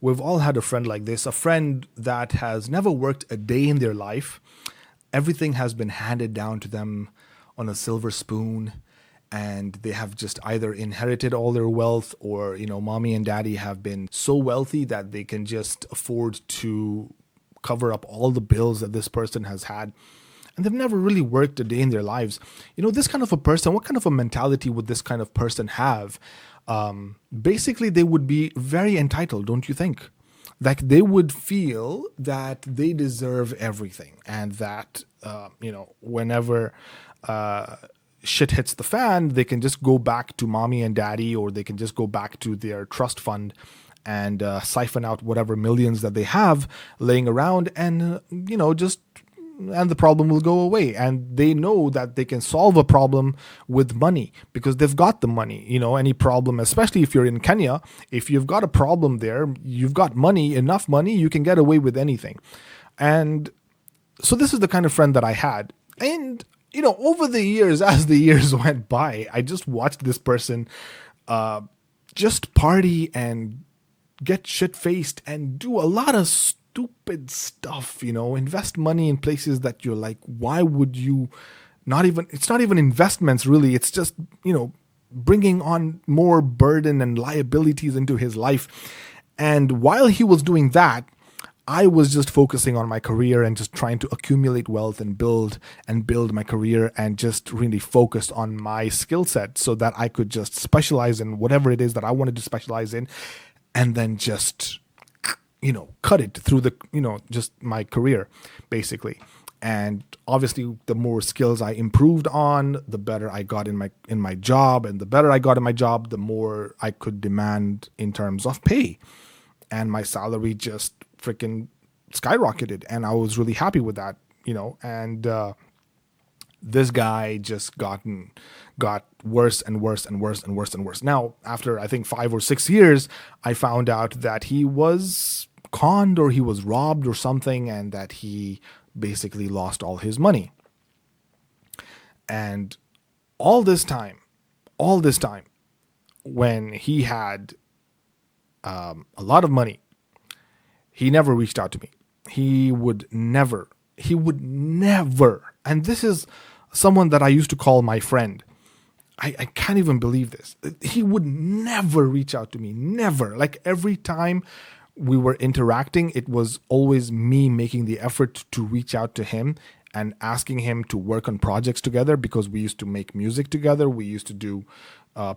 We've all had a friend like this, a friend that has never worked a day in their life. Everything has been handed down to them on a silver spoon, and they have just either inherited all their wealth, or, mommy and daddy have been so wealthy that they can just afford to cover up all the bills that this person has had. And they've never really worked a day in their lives. This kind of a person, what kind of a mentality would this kind of person have? Basically, they would be very entitled, don't you think? Like, they would feel that they deserve everything, and that, whenever shit hits the fan, they can just go back to mommy and daddy, or they can just go back to their trust fund and siphon out whatever millions that they have laying around, and, and the problem will go away. And they know that they can solve a problem with money because they've got the money. Any problem, especially if you're in Kenya, if you've got a problem there, you've got money, enough money, you can get away with anything. And so this is the kind of friend that I had. And, over the years, as the years went by, I just watched this person just party and get shit-faced and do a lot of stupid stuff, invest money in places that you're like, why would you it's not even investments really. It's just, bringing on more burden and liabilities into his life. And while he was doing that, I was just focusing on my career and just trying to accumulate wealth and build my career, and just really focus on my skill set so that I could just specialize in whatever it is that I wanted to specialize in, and then just cut it through the, just my career, basically. And obviously, the more skills I improved on, the better I got in my job. And the better I got in my job, the more I could demand in terms of pay. And my salary just freaking skyrocketed. And I was really happy with that, and this guy just got worse and worse and worse and worse and worse. Now, after I think 5 or 6 years, I found out that he was conned, or he was robbed or something, and that he basically lost all his money. And all this time, when he had a lot of money, he never reached out to me. He would never. And this is someone that I used to call my friend. I can't even believe this. He would never reach out to me. Never. Like, every time we were interacting, it was always me making the effort to reach out to him and asking him to work on projects together, because we used to make music together. We used to do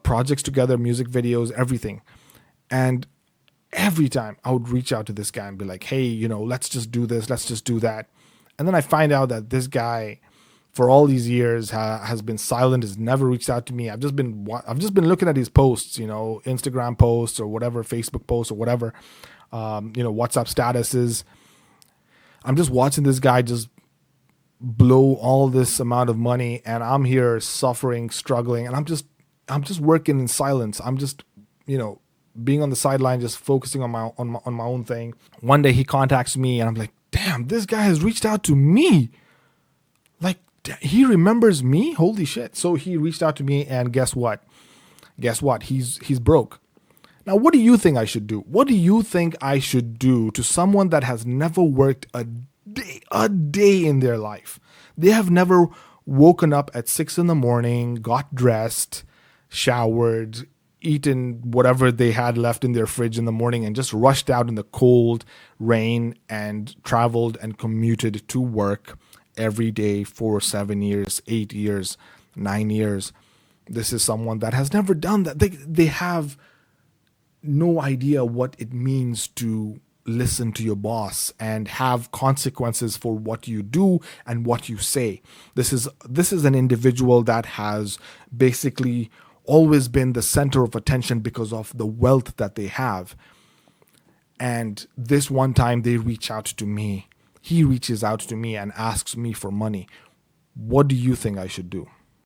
projects together, music videos, everything. And every time I would reach out to this guy and be like, hey, let's just do this, let's just do that. And then I find out that this guy, for all these years, has been silent, has never reached out to me. I've just been looking at his posts, Instagram posts or whatever, Facebook posts or whatever, WhatsApp statuses. I'm just watching this guy just blow all this amount of money, and I'm here suffering, struggling, and I'm just working in silence. I'm just, being on the sideline, just focusing on my own thing. One day he contacts me, and I'm like, damn, this guy has reached out to me. Like, he remembers me? Holy shit. So he reached out to me, and guess what? He's broke. Now, what do you think I should do? What do you think I should do to someone that has never worked a day in their life? They have never woken up at 6 a.m, got dressed, showered, eaten whatever they had left in their fridge in the morning, and just rushed out in the cold rain and traveled and commuted to work every day for 7 years, 8 years, 9 years. This is someone that has never done that. They have no idea what it means to listen to your boss and have consequences for what you do and what you say. This is an individual that has basically always been the center of attention because of the wealth that they have. And this one time they reach out to me. He reaches out to me and asks me for money. What do you think I should do?